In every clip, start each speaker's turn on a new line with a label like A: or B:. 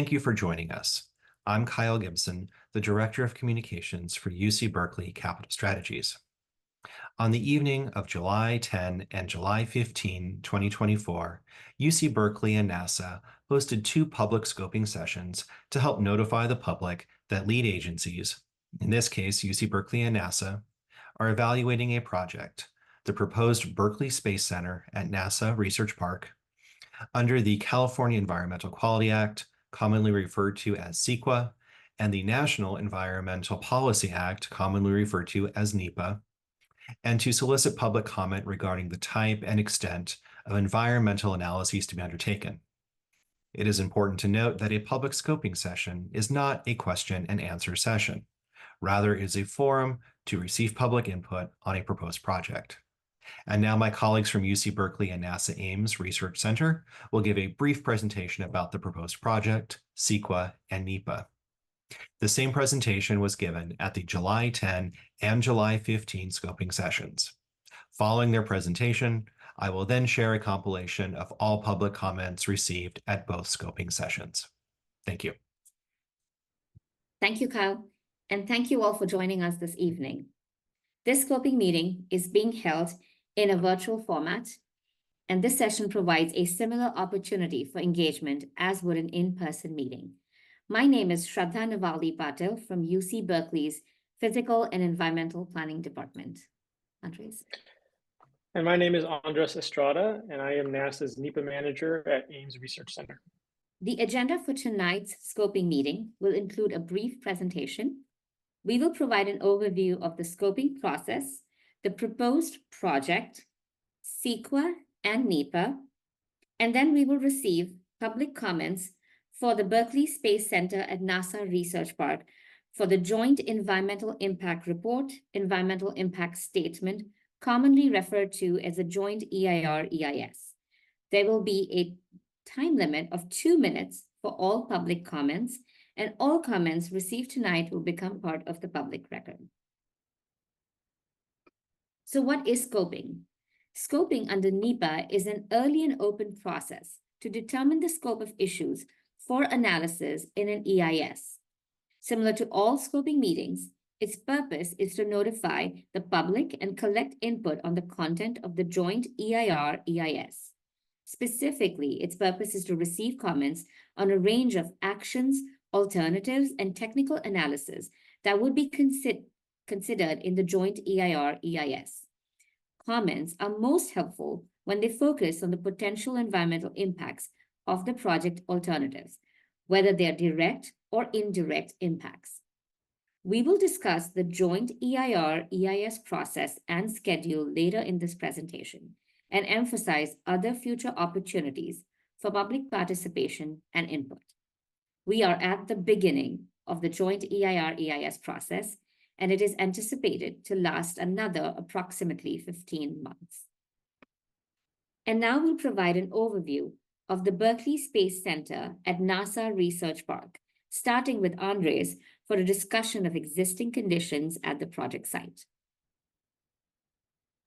A: Thank you for joining us. I'm Kyle Gibson, the Director of Communications for UC Berkeley Capital Strategies. On the evening of July 10 and July 15, 2024, UC Berkeley and NASA hosted two public scoping sessions to help notify the public that lead agencies, in this case UC Berkeley and NASA, are evaluating a project, the proposed Berkeley Space Center at NASA Research Park, under the California Environmental Quality Act, commonly referred to as CEQA, and the National Environmental Policy Act, commonly referred to as NEPA, and to solicit public comment regarding the type and extent of environmental analyses to be undertaken. It is important to note that a public scoping session is not a question and answer session. Rather, it is a forum to receive public input on a proposed project. And now my colleagues from UC Berkeley and NASA Ames Research Center will give a brief presentation about the proposed project, CEQA, and NEPA. The same presentation was given at the July 10 and July 15 scoping sessions. Following their presentation, I will then share a compilation of all public comments received at both scoping sessions. Thank you.
B: Thank you, Kyle, and thank you all for joining us this evening. This scoping meeting is being held in a virtual format, and this session provides a similar opportunity for engagement as would an in-person meeting. My name is Shraddha Navalli Patil from UC Berkeley's Physical and Environmental Planning Department. Andres?
C: And my name is Andres Estrada, and I am NASA's NEPA manager at Ames Research Center.
B: The agenda for tonight's scoping meeting will include a brief presentation. We will provide an overview of the scoping process, the proposed project, CEQA and NEPA, and then we will receive public comments for the Berkeley Space Center at NASA Research Park for the Joint Environmental Impact Report, Environmental Impact Statement, commonly referred to as a Joint EIR-EIS. There will be a time limit of 2 minutes for all public comments, and all comments received tonight will become part of the public record. So what is scoping? Scoping under NEPA is an early and open process to determine the scope of issues for analysis in an EIS. Similar to all scoping meetings, its purpose is to notify the public and collect input on the content of the joint EIR-EIS. Specifically, its purpose is to receive comments on a range of actions, alternatives, and technical analysis that would be considered in the joint EIR-EIS. Comments are most helpful when they focus on the potential environmental impacts of the project alternatives, whether they are direct or indirect impacts. We will discuss the joint EIR-EIS process and schedule later in this presentation and emphasize other future opportunities for public participation and input. We are at the beginning of the joint EIR-EIS process, and it is anticipated to last another approximately 15 months. And now we'll provide an overview of the Berkeley Space Center at NASA Research Park, starting with Andres for a discussion of existing conditions at the project site.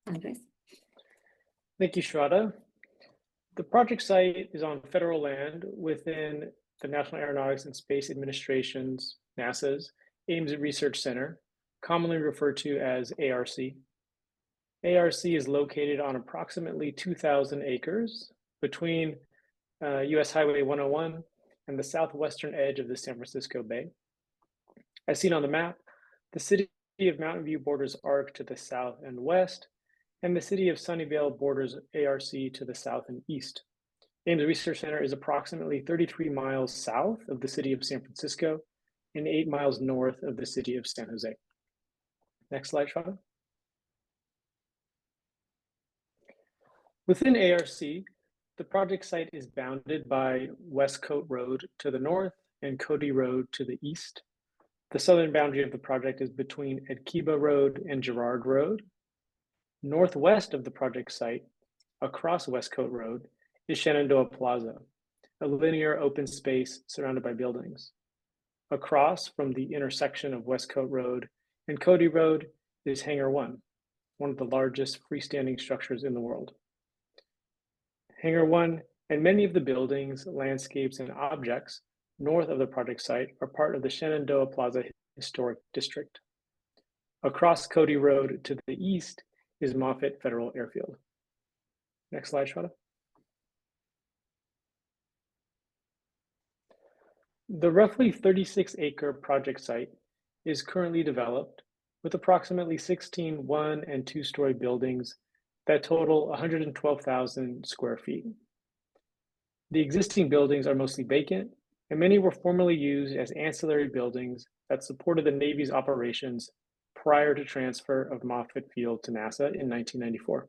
B: Andres?
C: Thank you, Shraddha. The project site is on federal land within the National Aeronautics and Space Administration's, NASA's, Ames Research Center, commonly referred to as ARC. ARC is located on approximately 2,000 acres between US Highway 101 and the southwestern edge of the San Francisco Bay. As seen on the map, the city of Mountain View borders ARC to the south and west, and the city of Sunnyvale borders ARC to the south and east. Ames Research Center is approximately 33 miles south of the city of San Francisco and 8 miles north of the city of San Jose. Next slide, Shraddha. Within ARC, the project site is bounded by Westcote Road to the north and Cody Road to the east. The southern boundary of the project is between Edkiba Road and Girard Road. Northwest of the project site, across Westcote Road, is Shenandoah Plaza, a linear open space surrounded by buildings. Across from the intersection of Westcote Road and Cody Road is Hangar 1, one of the largest freestanding structures in the world. Hangar 1 and many of the buildings, landscapes, and objects north of the project site are part of the Shenandoah Plaza Historic District. Across Cody Road to the east is Moffett Federal Airfield. Next slide, Shweta. The roughly 36-acre project site is currently developed with approximately 16 one- and two-story buildings that total 112,000 square feet. The existing buildings are mostly vacant, and many were formerly used as ancillary buildings that supported the Navy's operations prior to transfer of Moffett Field to NASA in 1994.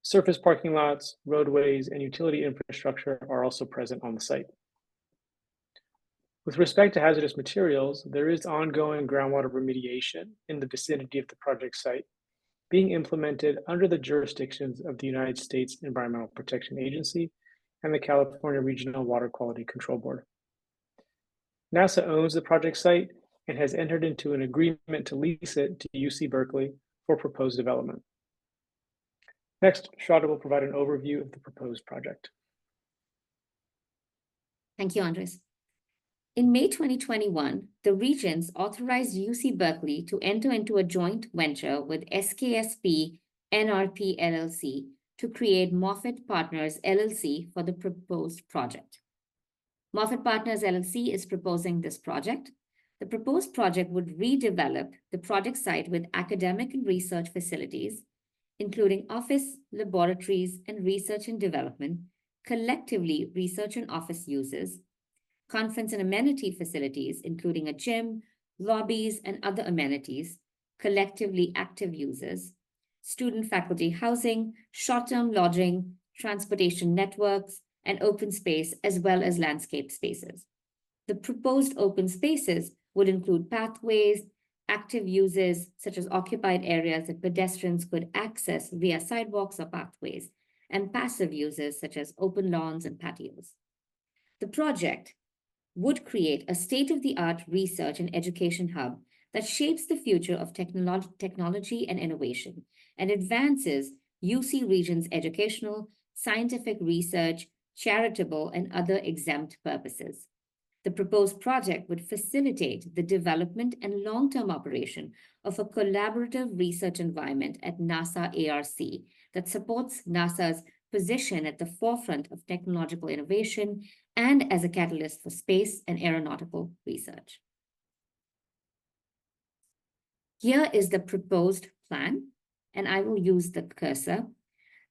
C: Surface parking lots, roadways, and utility infrastructure are also present on the site. With respect to hazardous materials, there is ongoing groundwater remediation in the vicinity of the project site being implemented under the jurisdictions of the United States Environmental Protection Agency and the California Regional Water Quality Control Board. NASA owns the project site and has entered into an agreement to lease it to UC Berkeley for proposed development. Next, Shweta will provide an overview of the proposed project.
B: Thank you, Andres. In May 2021, the Regents authorized UC Berkeley to enter into a joint venture with SKSP NRP LLC to create Moffett Partners LLC for the proposed project. Moffett Partners LLC is proposing this project. The proposed project would redevelop the project site with academic and research facilities, including office, laboratories, and research and development, collectively research and office uses, conference and amenity facilities, including a gym, lobbies, and other amenities, collectively active users, student faculty housing, short-term lodging, transportation networks, and open space, as well as landscape spaces. The proposed open spaces would include pathways, active uses, such as occupied areas that pedestrians could access via sidewalks or pathways, and passive uses, such as open lawns and patios. The project would create a state-of-the-art research and education hub that shapes the future of technology and innovation and advances UC Region's educational, scientific research, charitable, and other exempt purposes. The proposed project would facilitate the development and long-term operation of a collaborative research environment at NASA ARC that supports NASA's position at the forefront of technological innovation and as a catalyst for space and aeronautical research. Here is the proposed plan, and I will use the cursor.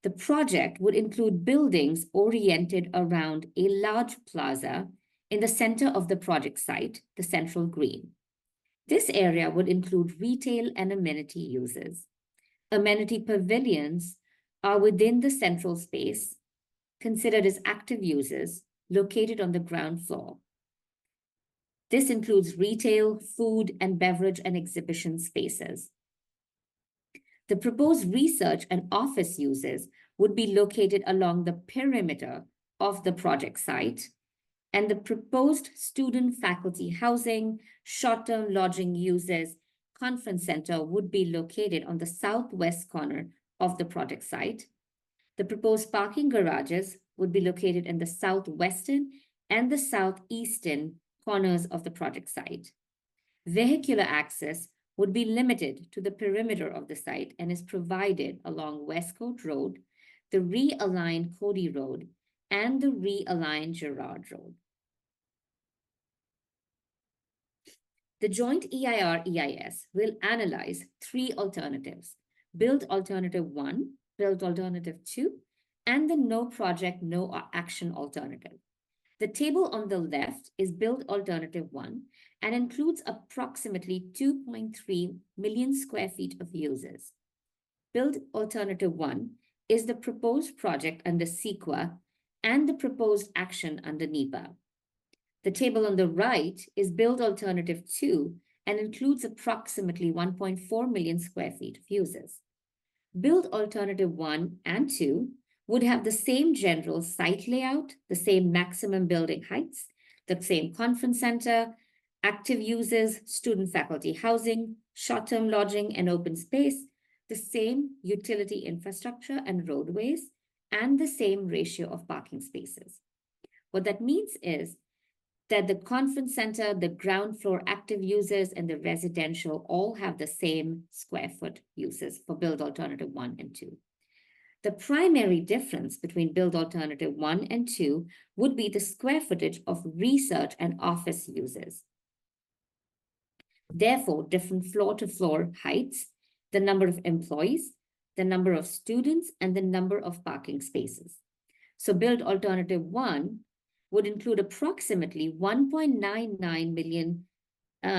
B: The project would include buildings oriented around a large plaza in the center of the project site, the central green. This area would include retail and amenity uses. Amenity pavilions are within the central space, considered as active uses, located on the ground floor. This includes retail, food, and beverage and exhibition spaces. The proposed research and office uses would be located along the perimeter of the project site, and the proposed student faculty housing, short-term lodging uses, conference center would be located on the southwest corner of the project site. The proposed parking garages would be located in the southwestern and the southeastern corners of the project site. Vehicular access would be limited to the perimeter of the site and is provided along Westcote Road, the realigned Cody Road, and the realigned Girard Road. The joint EIR-EIS will analyze three alternatives: build alternative 1, build alternative 2, and the no project, no action alternative. The table on the left is build alternative 1 and includes approximately 2.3 million square feet of uses. Build alternative 1 is the proposed project under CEQA and the proposed action under NEPA. The table on the right is build alternative 2 and includes approximately 1.4 million square feet of uses. Build alternative 1 and 2 would have the same general site layout, the same maximum building heights, the same conference center, active uses, student faculty housing, short-term lodging and open space, the same utility infrastructure and roadways, and the same ratio of parking spaces. What that means is that the conference center, the ground floor active uses, and the residential all have the same square foot uses for build alternative 1 and 2. The primary difference between build alternative 1 and 2 would be the square footage of research and office uses. Therefore, different floor-to-floor heights, the number of employees, the number of students, and the number of parking spaces. So build alternative 1 would include approximately 1.99 million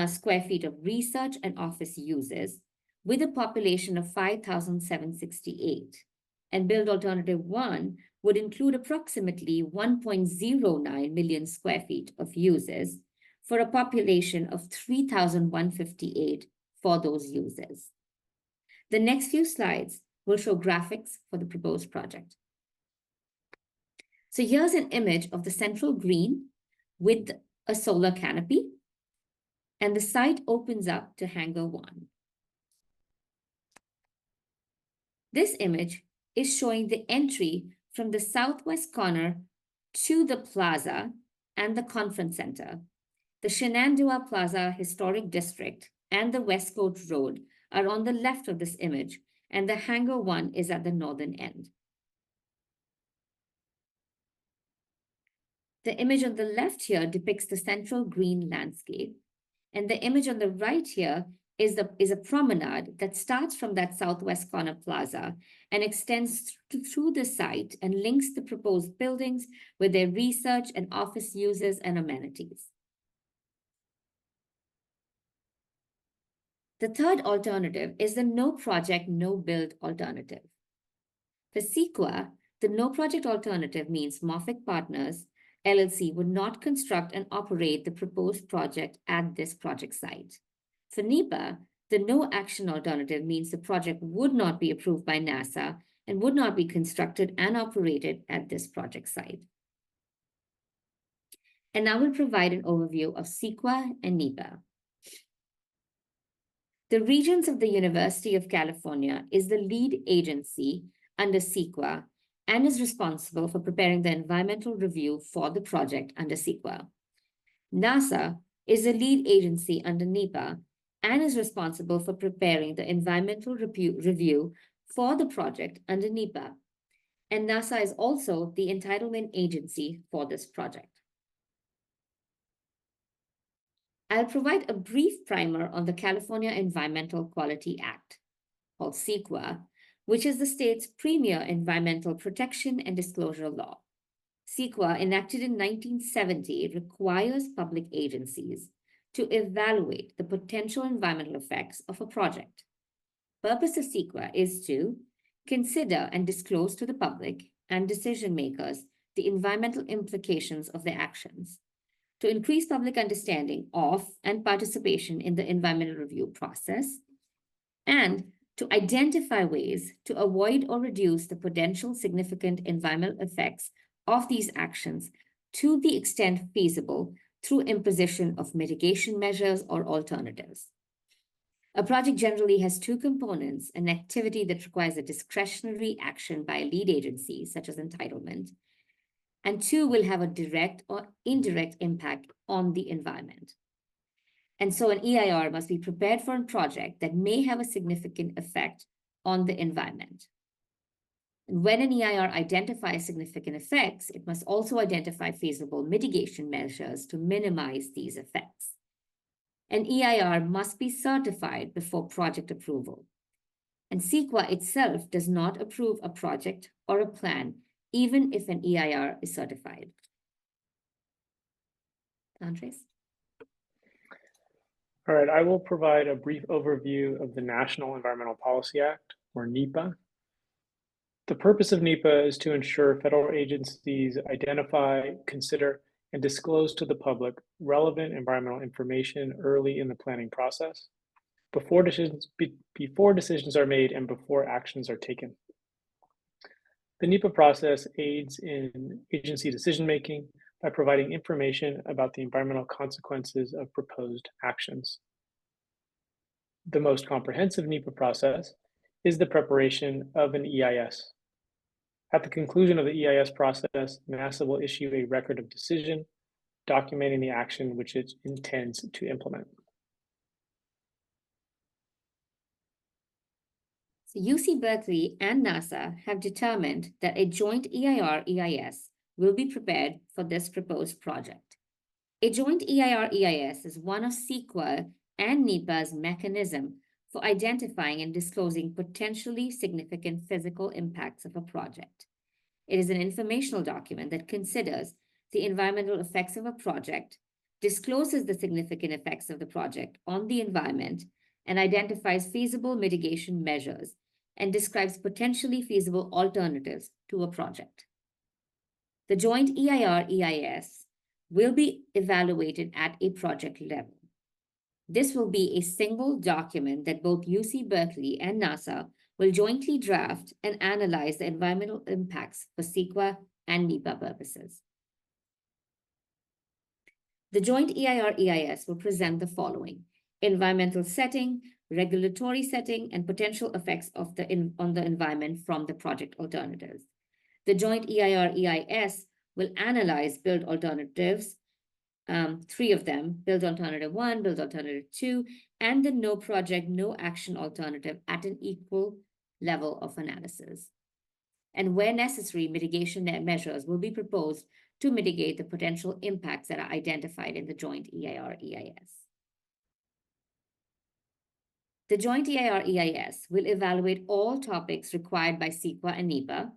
B: square feet of research and office uses with a population of 5,768. And build alternative 1 would include approximately 1.09 million square feet of uses for a population of 3,158 for those uses. The next few slides will show graphics for the proposed project. So here's an image of the central green with a solar canopy, and the site opens up to hangar 1. This image is showing the entry from the southwest corner to the plaza and the conference center. The Shenandoah Plaza Historic District and the Westcoast Road are on the left of this image, and the hangar 1 is at the northern end. The image on the left here depicts the central green landscape, and the image on the right here is a promenade that starts from that southwest corner plaza and extends through the site and links the proposed buildings with their research and office uses and amenities. The third alternative is the no project, no build alternative. For CEQA, the no project alternative means Morphic Partners LLC would not construct and operate the proposed project at this project site. For NEPA, the no action alternative means the project would not be approved by NASA and would not be constructed and operated at this project site. And I will provide an overview of CEQA and NEPA. The Regents of the University of California is the lead agency under CEQA and is responsible for preparing the environmental review for the project under CEQA. NASA is the lead agency under NEPA and is responsible for preparing the environmental review for the project under NEPA. And NASA is also the entitlement agency for this project. I'll provide a brief primer on the California Environmental Quality Act, called CEQA, which is the state's premier environmental protection and disclosure law. CEQA, enacted in 1970, requires public agencies to evaluate the potential environmental effects of a project. The purpose of CEQA is to consider and disclose to the public and decision makers the environmental implications of their actions, to increase public understanding of and participation in the environmental review process, and to identify ways to avoid or reduce the potential significant environmental effects of these actions to the extent feasible through imposition of mitigation measures or alternatives. A project generally has two components: an activity that requires a discretionary action by a lead agency, such as entitlement, and two will have a direct or indirect impact on the environment. And so an EIR must be prepared for a project that may have a significant effect on the environment. And when an EIR identifies significant effects, it must also identify feasible mitigation measures to minimize these effects. An EIR must be certified before project approval. And CEQA itself does not approve a project or a plan, even if an EIR is certified. Andres?
C: All right, I will provide a brief overview of the National Environmental Policy Act, or NEPA. The purpose of NEPA is to ensure federal agencies identify, consider, and disclose to the public relevant environmental information early in the planning process, before decisions are made and before actions are taken. The NEPA process aids in agency decision-making by providing information about the environmental consequences of proposed actions. The most comprehensive NEPA process is the preparation of an EIS. At the conclusion of the EIS process, NASA will issue a record of decision, documenting the action which it intends to implement.
B: So UC Berkeley and NASA have determined that a joint EIR-EIS will be prepared for this proposed project. A joint EIR-EIS is one of CEQA and NEPA's mechanism for identifying and disclosing potentially significant physical impacts of a project. It is an informational document that considers the environmental effects of a project, discloses the significant effects of the project on the environment, and identifies feasible mitigation measures, and describes potentially feasible alternatives to a project. The joint EIR-EIS will be evaluated at a project level. This will be a single document that both UC Berkeley and NASA will jointly draft and analyze the environmental impacts for CEQA and NEPA purposes. The joint EIR-EIS will present the following: environmental setting, regulatory setting, and potential effects of on the environment from the project alternatives. The joint EIR-EIS will analyze build alternatives, 3 of them: build alternative 1, build alternative 2, and the no project, no action alternative at an equal level of analysis. And where necessary, mitigation measures will be proposed to mitigate the potential impacts that are identified in the joint EIR-EIS. The joint EIR-EIS will evaluate all topics required by CEQA and NEPA,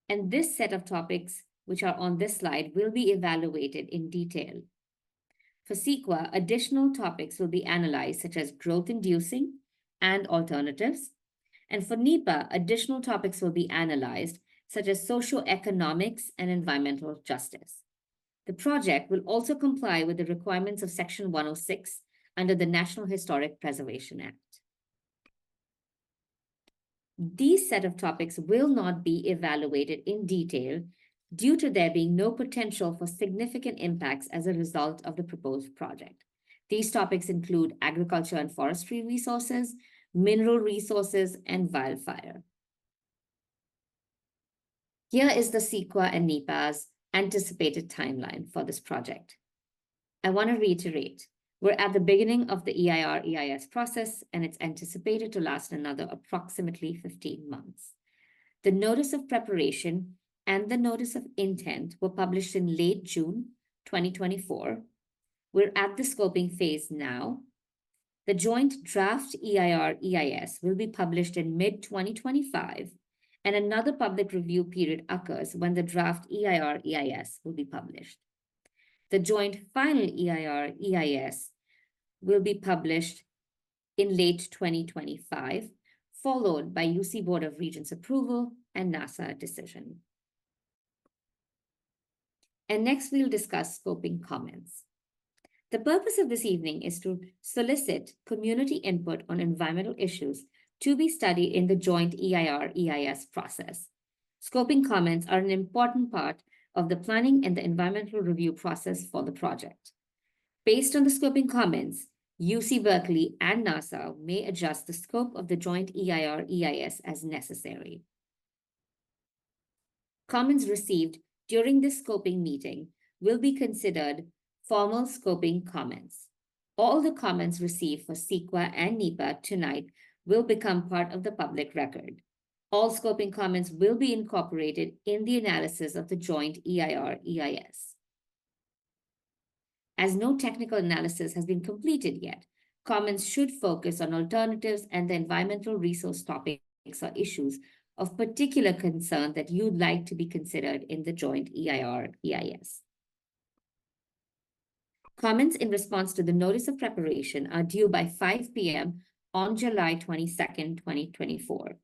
B: and this set of topics, which are on this slide, will be evaluated in detail. For CEQA, additional topics will be analyzed, such as growth-inducing and alternatives. And for NEPA, additional topics will be analyzed, such as socioeconomics and environmental justice. The project will also comply with the requirements of Section 106 under the National Historic Preservation Act. These set of topics will not be evaluated in detail due to there being no potential for significant impacts as a result of the proposed project. These topics include agriculture and forestry resources, mineral resources, and wildfire. Here is the CEQA and NEPA's anticipated timeline for this project. I want to reiterate, we're at the beginning of the EIR-EIS process, and it's anticipated to last another approximately 15 months. The notice of preparation and the notice of intent were published in late June 2024. We're at the scoping phase now. The joint draft EIR-EIS will be published in mid-2025, and another public review period occurs when the draft EIR-EIS will be published. The joint final EIR-EIS will be published in late 2025, followed by UC Board of Regents approval and NASA decision. And next, we'll discuss scoping comments. The purpose of this evening is to solicit community input on environmental issues to be studied in the joint EIR-EIS process. Scoping comments are an important part of the planning and the environmental review process for the project. Based on the scoping comments, UC Berkeley and NASA may adjust the scope of the joint EIR-EIS as necessary. Comments received during this scoping meeting will be considered formal scoping comments. All the comments received for CEQA and NEPA tonight will become part of the public record. All scoping comments will be incorporated in the analysis of the joint EIR-EIS. As no technical analysis has been completed yet, comments should focus on alternatives and the environmental resource topics or issues of particular concern that you'd like to be considered in the joint EIR-EIS. Comments in response to the notice of preparation are due by 5 p.m. on July 22nd, 2024.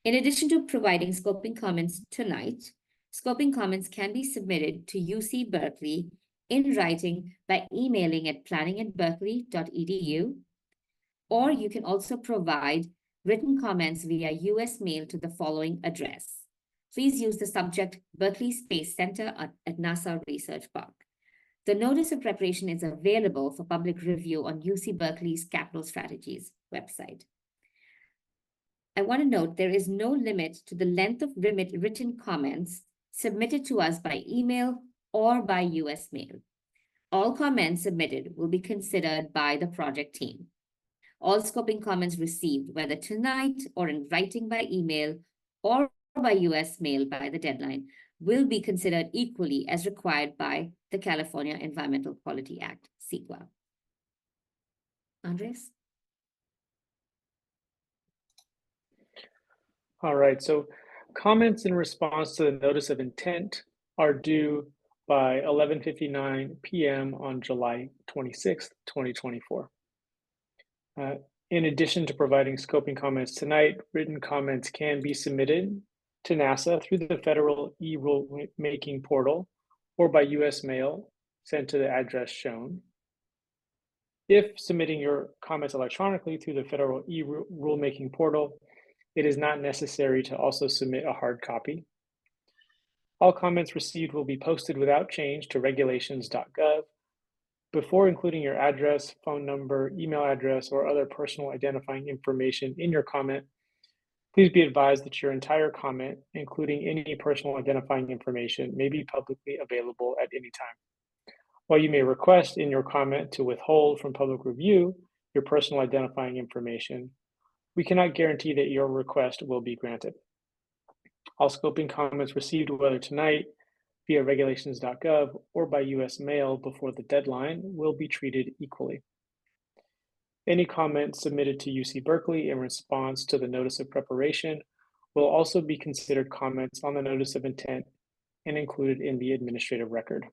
B: In addition to providing scoping comments tonight, scoping comments can be submitted to UC Berkeley in writing by emailing at planning@berkeley.edu, or you can also provide written comments via US mail to the following address. Please use the subject Berkeley Space Center at NASA Research Park. The notice of preparation is available for public review on UC Berkeley's Capital Strategies website. I want to note there is no limit to the length of written comments submitted to us by email or by US mail. All comments submitted will be considered by the project team. All scoping comments received, whether tonight or in writing by email or by US mail by the deadline, will be considered equally as required by the California Environmental Quality Act, CEQA. Andres?
C: All right, so comments in response to the notice of intent are due by 11:59 p.m. on July 26th, 2024. In addition to providing scoping comments tonight, written comments can be submitted to NASA through the federal e-rulemaking portal or by US mail sent to the address shown. If submitting your comments electronically through the federal e-rulemaking portal, it is not necessary to also submit a hard copy. All comments received will be posted without change to regulations.gov. Before including your address, phone number, email address, or other personal identifying information in your comment, please be advised that your entire comment, including any personal identifying information, may be publicly available at any time. While you may request in your comment to withhold from public review your personal identifying information, we cannot guarantee that your request will be granted. All scoping comments received, whether tonight via regulations.gov or by US mail before the deadline, will be treated equally. Any comments submitted to UC Berkeley in response to the notice of preparation will also be considered comments on the notice of intent and included in the administrative record.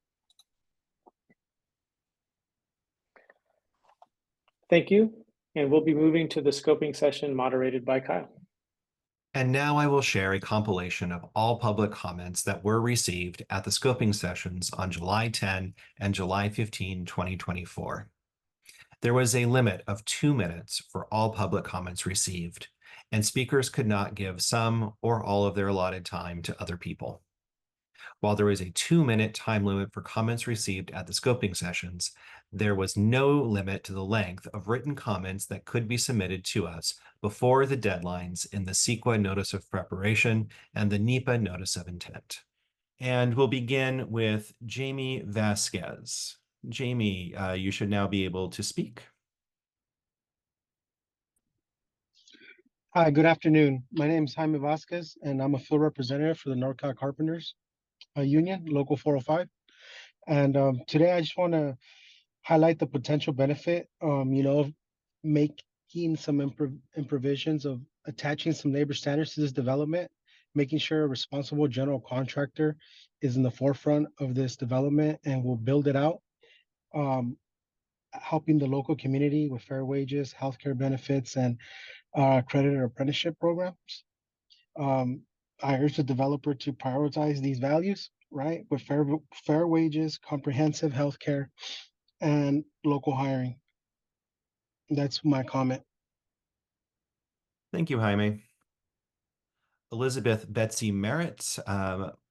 C: Thank you, and we'll be moving to the scoping session moderated by Kyle.
A: And now I will share a compilation of all public comments that were received at the scoping sessions on July 10 and July 15, 2024. There was a limit of 2 minutes for all public comments received, and speakers could not give some or all of their allotted time to other people. While there is a 2-minute time limit for comments received at the scoping sessions, there was no limit to the length of written comments that could be submitted to us before the deadlines in the CEQA Notice of Preparation and the NEPA Notice of Intent. And we'll begin with Jamie Vasquez. Jamie, you should now be able to speak.
D: Hi, good afternoon. My name is Jaime Vasquez, and I'm a field representative for the NorCal Carpenters Union, Local 405. And today I just want to highlight the potential benefit, of making some improvisations of attaching some labor standards to this development, making sure a responsible general contractor is in the forefront of this development and will build it out, helping the local community with fair wages, healthcare benefits, and accredited apprenticeship programs. I urge the developer to prioritize these values, right, with fair wages, comprehensive healthcare, and local hiring. That's my comment.
A: Thank you, Jaime. Elizabeth Betsy Merritt.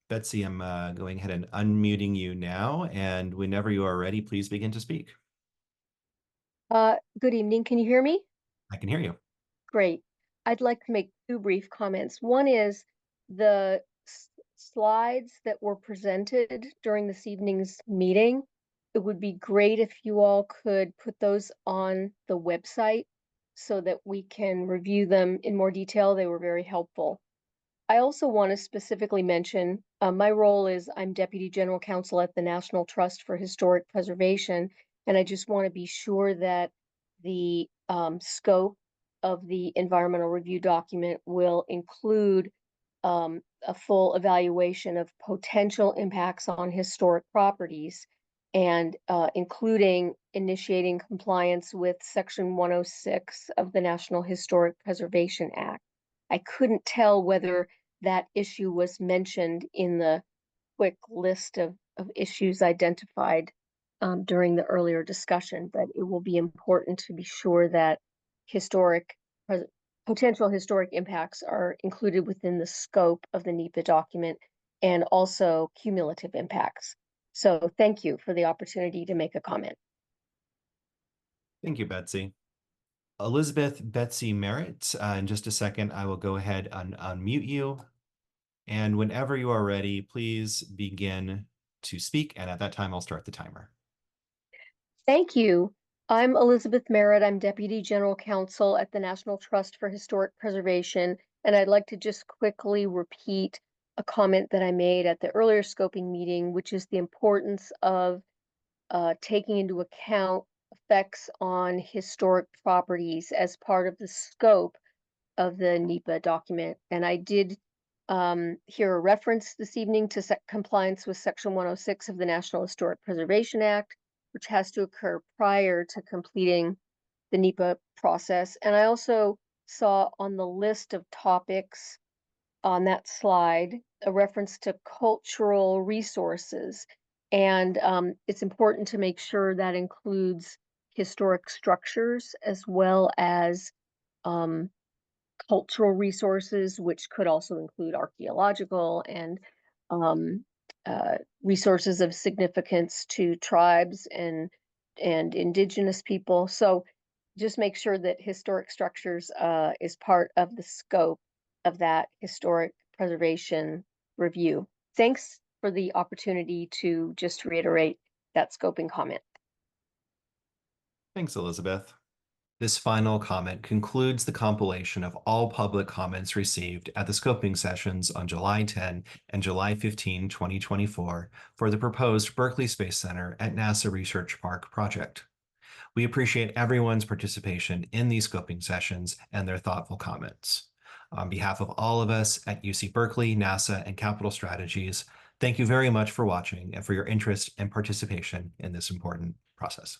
A: Betsy, I'm going ahead and unmuting you now, and whenever you are ready, please begin to speak.
E: Good evening. Can you hear me?
A: I can hear you.
E: Great. I'd like to make 2 brief comments. One is the slides that were presented during this evening's meeting. It would be great if you all could put those on the website so that we can review them in more detail. They were very helpful. I also want to specifically mention my role is I'm Deputy General Counsel at the National Trust for Historic Preservation, and I just want to be sure that the scope of the environmental review document will include a full evaluation of potential impacts on historic properties and including initiating compliance with Section 106 of the National Historic Preservation Act. I couldn't tell whether that issue was mentioned in the quick list of issues identified during the earlier discussion, but it will be important to be sure that potential historic impacts are included within the scope of the NEPA document and also cumulative impacts. So thank you for the opportunity to make a comment.
A: Thank you, Betsy. Elizabeth Betsy Merritt, in just a second, I will go ahead and unmute you. And whenever you are ready, please begin to speak. And at that time, I'll start the timer.
E: Thank you. I'm Elizabeth Merritt. I'm Deputy General Counsel at the National Trust for Historic Preservation, and I'd like to just quickly repeat a comment that I made at the earlier scoping meeting, which is the importance of taking into account effects on historic properties as part of the scope of the NEPA document. And I did hear a reference this evening to compliance with Section 106 of the National Historic Preservation Act, which has to occur prior to completing the NEPA process. And I also saw on the list of topics on that slide a reference to cultural resources. And it's important to make sure that includes historic structures as well as cultural resources, which could also include archaeological and resources of significance to tribes and indigenous people. So just make sure that historic structures is part of the scope of that historic preservation review. Thanks for the opportunity to just reiterate that scoping comment.
A: Thanks, Elizabeth. This final comment concludes the compilation of all public comments received at the scoping sessions on July 10 and July 15, 2024 for the proposed Berkeley Space Center at NASA Research Park project. We appreciate everyone's participation in these scoping sessions and their thoughtful comments. On behalf of all of us at UC Berkeley, NASA, and Capital Strategies, thank you very much for watching and for your interest and participation in this important process.